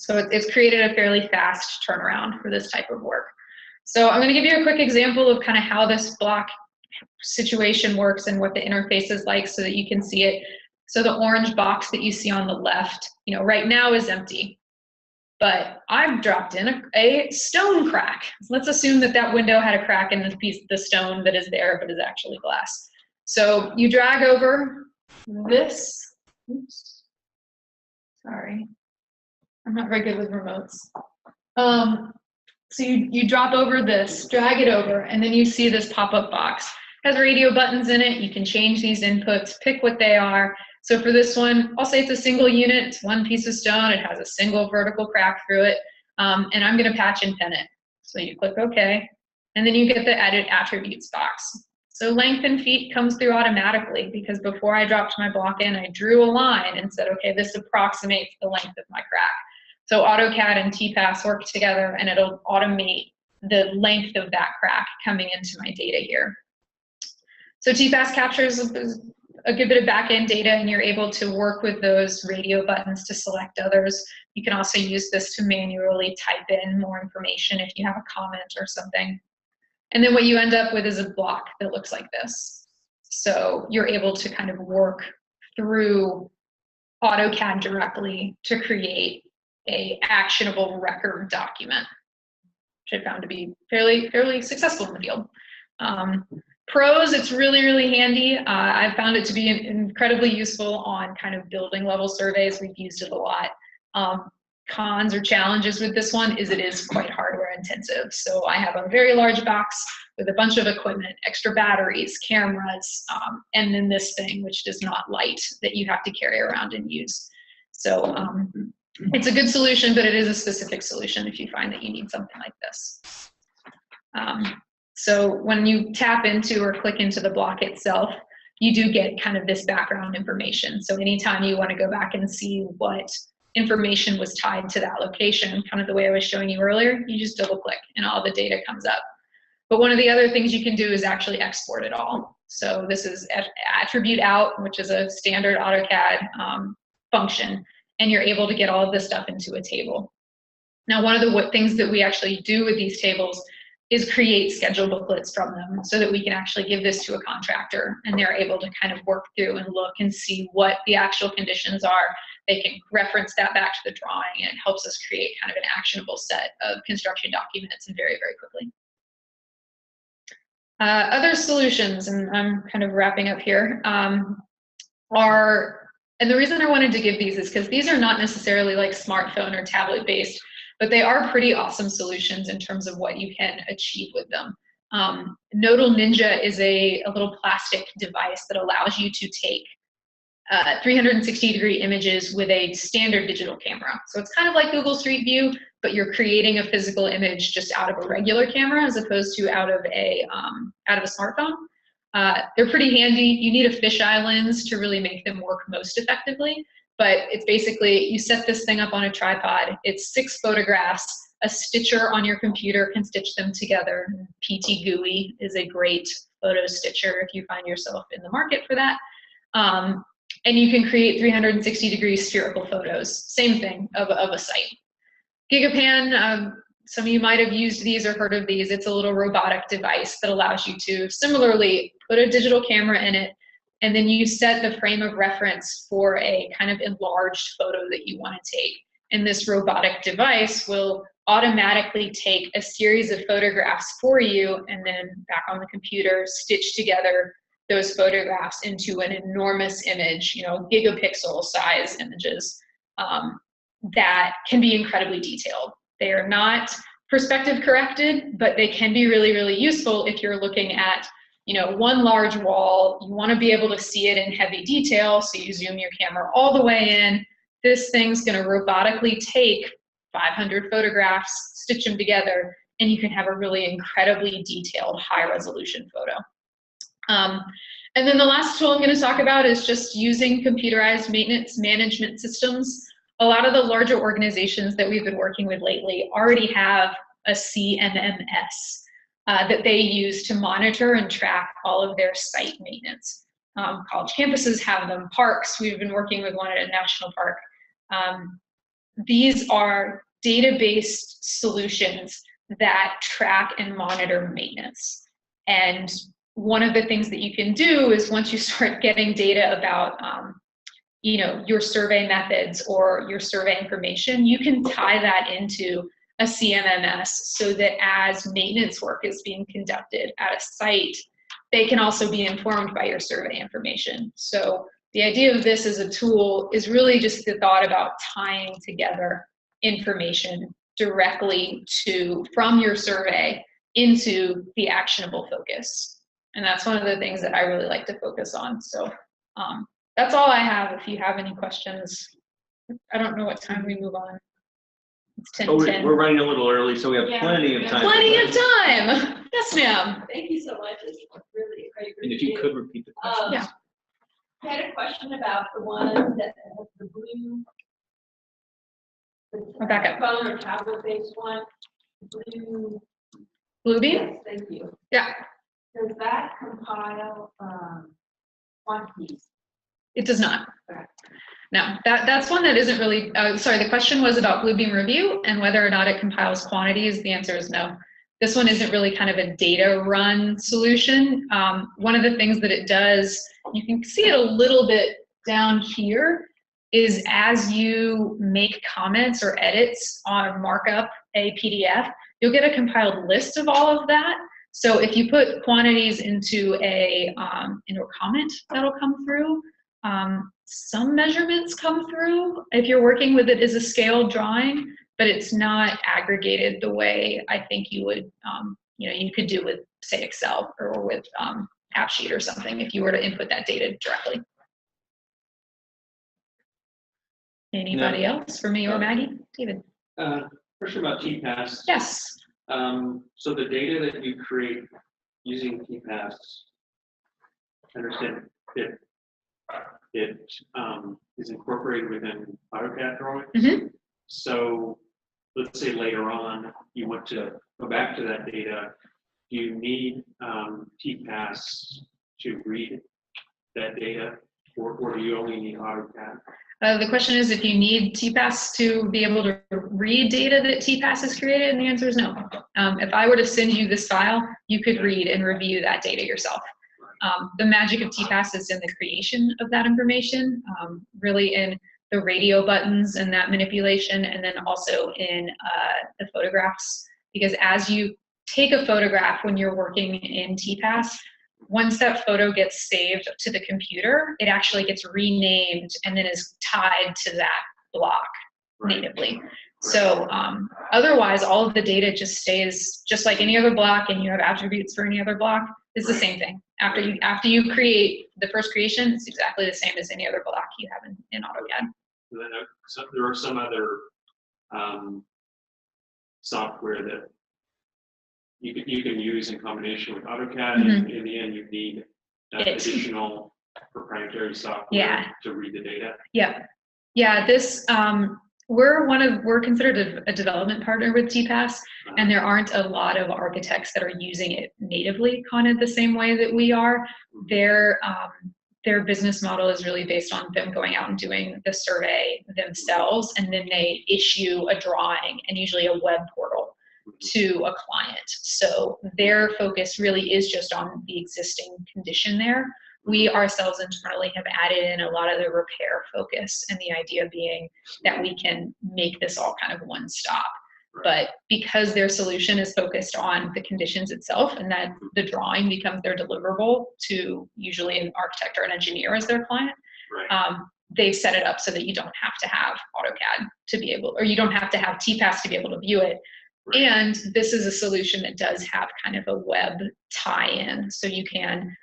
So it's created a fairly fast turnaround for this type of work. So I'm going to give you a quick example of kind of how this block situation works and what the interface is like so that you can see it. So the orange box that you see on the left, you know, right now is empty, but I've dropped in a stone crack. So let's assume that that window had a crack in the stone that is there, but is actually glass. So you drag over this, oops, sorry. I'm not very good with remotes. So you drop over this, drag it over, and then you see this pop-up box. It has radio buttons in it. You can change these inputs, pick what they are. So for this one, I'll say it's a single unit. It's one piece of stone. It has a single vertical crack through it. And I'm going to patch and pin it. So you click OK. And then you get the Edit Attributes box. So length in feet comes through automatically, because before I dropped my block in, I drew a line and said, okay, this approximates the length of my crack. So AutoCAD and Keepass work together, and it'll automate the length of that crack coming into my data here. So Keepass captures a good bit of back-end data, and you're able to work with those radio buttons to select others. You can also use this to manually type in more information if you have a comment or something. And then what you end up with is a block that looks like this. So you're able to kind of work through AutoCAD directly to create a actionable record document, which I found to be fairly successful in the field. Pros, it's really handy. I've found it to be incredibly useful on kind of building level surveys. We've used it a lot. cons or challenges with this one is it is quite hardware intensive. So I have a very large box with a bunch of equipment, extra batteries, cameras, and then this thing, which does not light, that you have to carry around and use. So it's a good solution, but it is a specific solution if you find that you need something like this. So when you tap into or click into the block itself, you do get kind of this background information. So anytime you want to go back and see what information was tied to that location, kind of the way I was showing you earlier, you just double click and all the data comes up. But one of the other things you can do is actually export it all. So this is attribute out, which is a standard AutoCAD function, and you're able to get all of this stuff into a table. Now, one of the things that we actually do with these tables is create schedule booklets from them so that we can actually give this to a contractor and they're able to kind of work through and look and see what the actual conditions are. They can reference that back to the drawing, and it helps us create kind of an actionable set of construction documents very, very quickly. Other solutions, and I'm kind of wrapping up here, and the reason I wanted to give these is because these are not necessarily like smartphone or tablet based, but they are pretty awesome solutions in terms of what you can achieve with them. Nodal Ninja is a little plastic device that allows you to take 360-degree images with a standard digital camera. So it's kind of like Google Street View, but you're creating a physical image just out of a regular camera as opposed to out of a smartphone. They're pretty handy. You need a fisheye lens to really make them work most effectively. But it's basically, you set this thing up on a tripod. It's 6 photographs. A stitcher on your computer can stitch them together. PT GUI is a great photo stitcher if you find yourself in the market for that. And you can create 360-degree spherical photos. Same thing of a site. GigaPan, some of you might have used these or heard of these. It's a little robotic device that allows you to similarly put a digital camera in it, and then you set the frame of reference for a kind of enlarged photo that you want to take. And this robotic device will automatically take a series of photographs for you and then back on the computer, stitch together those photographs into an enormous image, gigapixel size images that can be incredibly detailed. They are not perspective corrected, but they can be really, really useful if you're looking at one large wall. You want to be able to see it in heavy detail, so you zoom your camera all the way in. This thing's going to robotically take 500 photographs, stitch them together, and you can have a really incredibly detailed, high-resolution photo. And then the last tool I'm going to talk about is just using computerized maintenance management systems. A lot of the larger organizations that we've been working with lately already have a CMMS that they use to monitor and track all of their site maintenance. College campuses have them, parks, we've been working with one at a national park. These are data-based solutions that track and monitor maintenance. And one of the things that you can do is once you start getting data about your survey methods or your survey information, you can tie that into a CMMS so that as maintenance work is being conducted at a site, they can also be informed by your survey information. So the idea of this as a tool is really just the thought about tying together information directly from your survey into the actionable focus. And that's one of the things that I really like to focus on. So that's all I have. If you have any questions, I don't know what time we move on. It's 10:10. We're running a little early, so we have plenty of time. Plenty of time. Yes, ma'am. Thank you so much. It's really a great And if you could repeat the question. Yeah. I had a question about the one that has the blue. I'll back up. Phone or tablet-based one. Blue. Bluebeam? Yes, thank you. Yeah. Does that compile quantities? It does not. Okay. No, that's one that isn't really, sorry, the question was about Bluebeam Review and whether or not it compiles quantities. The answer is no. This one isn't really kind of a data run solution. One of the things that it does, you can see it a little bit down here, is as you make comments or edits on markup a PDF, you'll get a compiled list of all of that. So if you put quantities into a comment, that'll come through. some measurements come through if you're working with it as a scaled drawing, but it's not aggregated the way I think you would, you could do with, say, Excel or with Capsheet or something if you were to input that data directly. Anybody else for me or Maggie? David? Question about Keepass. Yes. So the data that you create using Keepass, I understand it is incorporated within AutoCAD drawings. Mm-hmm. So let's say later on you want to go back to that data. Do you need Keepass to read that data, or do you only need AutoCAD? The question is if you need Keepass to be able to read data that Keepass has created, and the answer is no. If I were to send you this file, you could read and review that data yourself. The magic of Keepass is in the creation of that information, really in the radio buttons and that manipulation, and then also in the photographs. Because as you take a photograph when you're working in Keepass, once that photo gets saved to the computer, it actually gets renamed and then is tied to that block natively. So otherwise, all of the data just stays just like any other block, and you have attributes for any other block. It's the same thing. After you create the first creation, it's exactly the same as any other block you have in AutoCAD. And then there are some other software that you can use in combination with AutoCAD, and in the end you need additional proprietary software to read the data. Yeah. This we're considered a development partner with Keepass, and there aren't a lot of architects that are using it natively kind of the same way that we are. Their business model is really based on them going out and doing the survey themselves, and then they issue a drawing and usually a web portal to a client. So their focus really is just on the existing condition there. We ourselves internally have added in a lot of the repair focus, and the idea being that we can make this all kind of one stop. But because their solution is focused on the conditions itself, and that the drawing becomes their deliverable to usually an architect or an engineer as their client, they set it up so that you don't have to have AutoCAD to be able, or you don't have to have Keepass to be able to view it. And this is a solution that does have kind of a web tie-in, so you can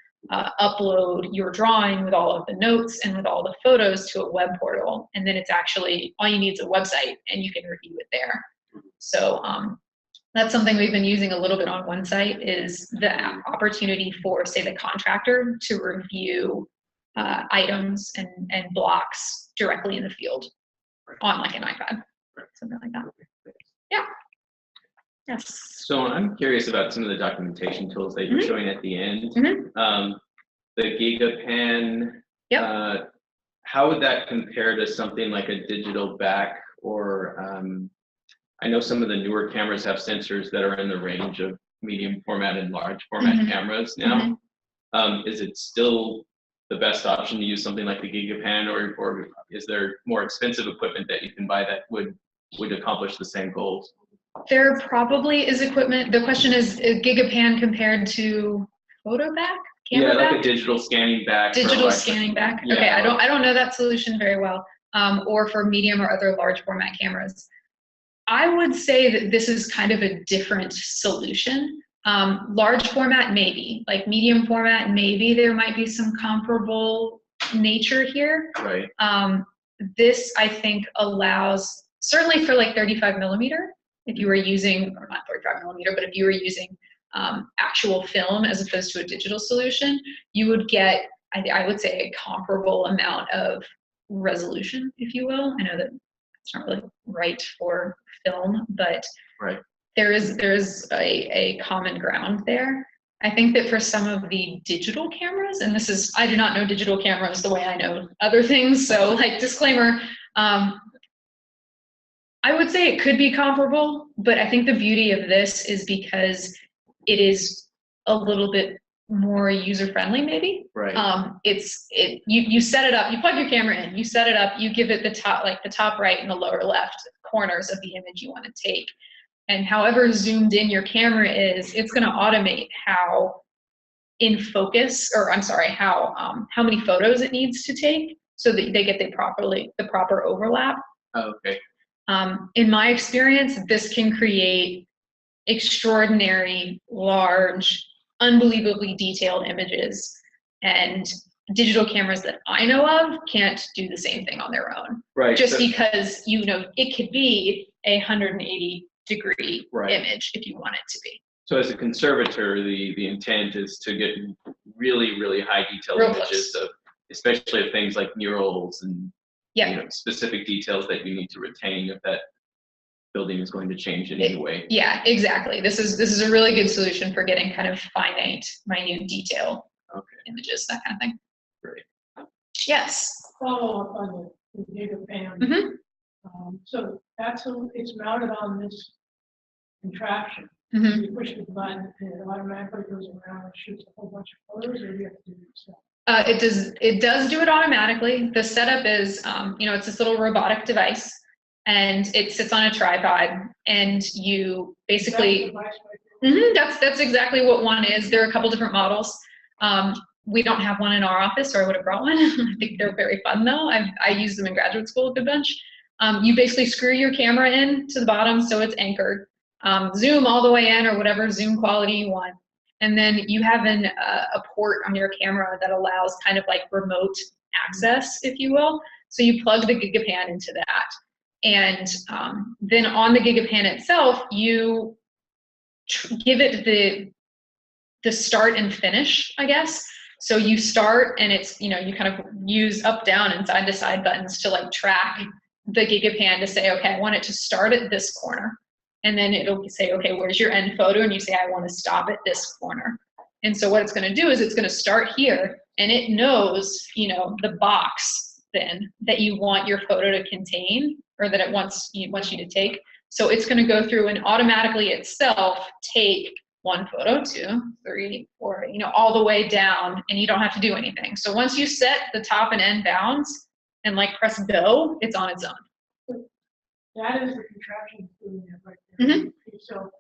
upload your drawing with all of the notes and with all the photos to a web portal, and then it's actually, all you need is a website and you can review it there. So that's something we've been using a little bit on one site, is the opportunity for, say, the contractor to review items and blocks directly in the field on like an iPad, something like that. Yeah. Yes. So I'm curious about some of the documentation tools that you're showing at the end. The GigaPan, how would that compare to something like a digital back, or I know some of the newer cameras have sensors that are in the range of medium format and large format cameras now. Is it still the best option to use something like the GigaPan, or is there more expensive equipment that you can buy that would accomplish the same goals? There probably is equipment. The question is GigaPan compared to PhotoBack? Like a digital scanning back. Digital scanning back. Yeah. Okay, I don't know that solution very well. Or for medium or other large format cameras. I would say that this is kind of a different solution. Large format, maybe. Like medium format, maybe there might be some comparable nature here. Right. This, I think, allows, certainly for like 35 millimeter, if you were using, or not 35 millimeter, but if you were using actual film as opposed to a digital solution, you would get, I would say, a comparable amount of resolution, if you will. I know that it's not really right for film, but there is a common ground there. I think that for some of the digital cameras, and this is, I do not know digital cameras the way I know other things, so like disclaimer, I would say it could be comparable, but I think the beauty of this is because it is a little bit more user-friendly, maybe. Right. You set it up, you plug your camera in, you set it up, you give it the top right and the lower left corners of the image you want to take. And however zoomed in your camera is, it's going to automate how in focus, or I'm sorry, how many photos it needs to take so that they get the proper overlap. Oh, okay. In my experience, this can create extraordinary, large, unbelievably detailed images, and digital cameras that I know of can't do the same thing on their own. Right. Just so- because, you know, it could be a 180-degree Right. image if you want it to be. So as a conservator, the intent is to get really, really high detailed Real images close. of, especially of things like murals and Yeah. you know, specific details that you need to retain if that building is going to change in any way. Yeah, exactly. This is a really good solution for getting kind of minute detail images, that kind of thing. Great. Yes. Follow up on the Gigapan. Mm-hmm. So it's mounted on this contraption. Mm-hmm. You push the button and it automatically goes around and shoots a whole bunch of photos, or you have to do it yourself? It does do it automatically. The setup is, you know, it's this little robotic device, and it sits on a tripod, and you basically, that's exactly what one is. There are a couple different models. We don't have one in our office, or I would have brought one. I think they're very fun though. I used them in graduate school a good bunch. You basically screw your camera in to the bottom so it's anchored. Zoom all the way in, or whatever zoom quality you want. And then you have a port on your camera that allows kind of like remote access, if you will. So you plug the Gigapan into that. And then on the Gigapan itself, you give it the start and finish, I guess. So you start, and it's, you know, you kind of use up, down, and side to side buttons to like track the Gigapan to say, okay, I want it to start at this corner. And then it'll say, okay, where's your end photo? And you say, I want to stop at this corner. And so what it's going to do is it's going to start here, and it knows, you know, the box then that you want your photo to contain, or that it wants you to take. So it's going to go through and automatically itself take 1 photo, 2, 3, 4, you know, all the way down, and you don't have to do anything. So once you set the top and end bounds and like press go, it's on its own. That is the contraption doing it right there. Mm-hmm. So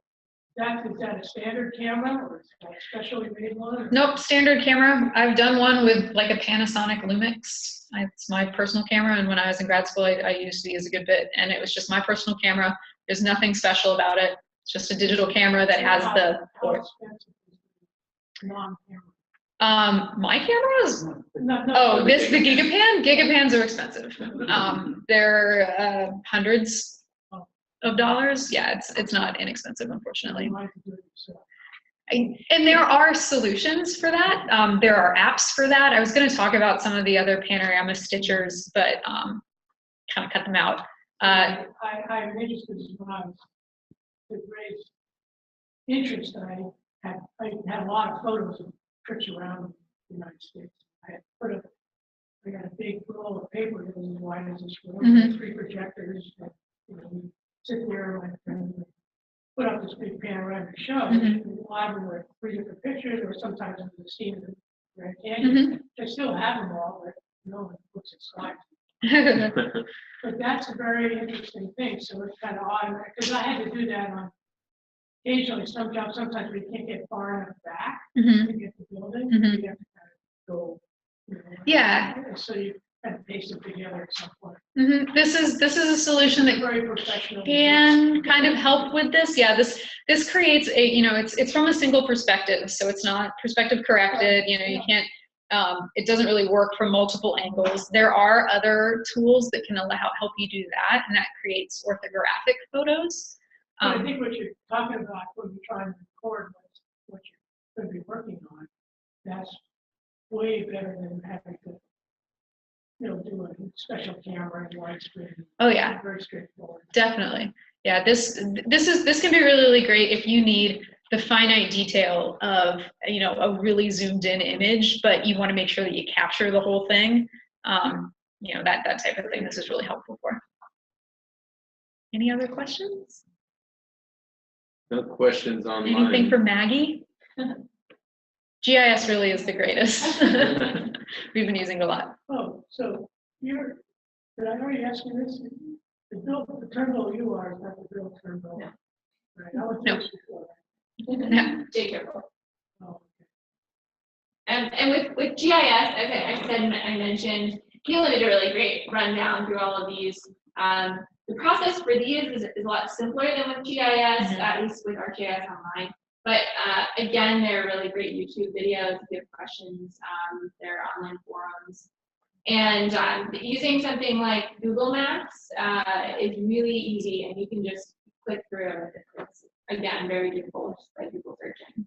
is that a standard camera, or is that a specially made one? Or? Nope, standard camera. I've done one with like a Panasonic Lumix. It's my personal camera, and when I was in grad school, I used these a good bit, and it was just my personal camera. There's nothing special about it. It's just a digital camera that has the How expensive is the non-camera? my camera is, No. the Gigapan? Gigapans are expensive. They're hundreds of dollars. Yeah, it's not inexpensive, unfortunately. And there are solutions for that. There are apps for that. I was going to talk about some of the other panorama stitchers, but kind of cut them out. I'm interested when I was to raise interest. I had a lot of photos of trips around the United States. I got a big roll of paper that was as wide as this room, 3 projectors. That, you know, we sit there and my friends would put up this big panoramic show. A lot of them were 3 different pictures, or sometimes in the scene of the Grand Canyon. I still have them all, but no one puts it slides. But that's a very interesting thing. So it's kind of automatic, because I had to do that on occasionally. Some jobs, sometimes we can't get far enough back to get the building. You have to kind of go. You know, Yeah. So you kind of paste it together at some point. This is a solution that Very professional. can kind of help with this. Yeah, this creates a, you know, it's from a single perspective, so it's not perspective corrected. You know, you can't. It doesn't really work from multiple angles. There are other tools that can help you do that, and that creates orthographic photos. I think what you're talking about when you're trying to record what you're going to be working on, that's way better than having to, you know, do a special camera and widescreen. Oh yeah, very straightforward. Definitely. Yeah, this can be really, really great if you need the finite detail of, you know, a really zoomed in image, but you want to make sure that you capture the whole thing. You know, that type of thing. This is really helpful for. Any other questions? No questions online. Anything for Maggie? GIS really is the greatest. We've been using it a lot. Oh, so did I already ask you this? The Turnbull you are is not the Bill Turnbull. No. Right, I was No. this before. Yeah. Take care. Oh, okay. And with GIS, as I said and I mentioned, Caitlin did a really great rundown through all of these. The process for these is a lot simpler than with GIS, at least with ArcGIS Online. But again, they're really great YouTube videos. If you have questions, they're online forums. And using something like Google Maps is really easy, and you can just click through. It's, again, very difficult, just by Google searching.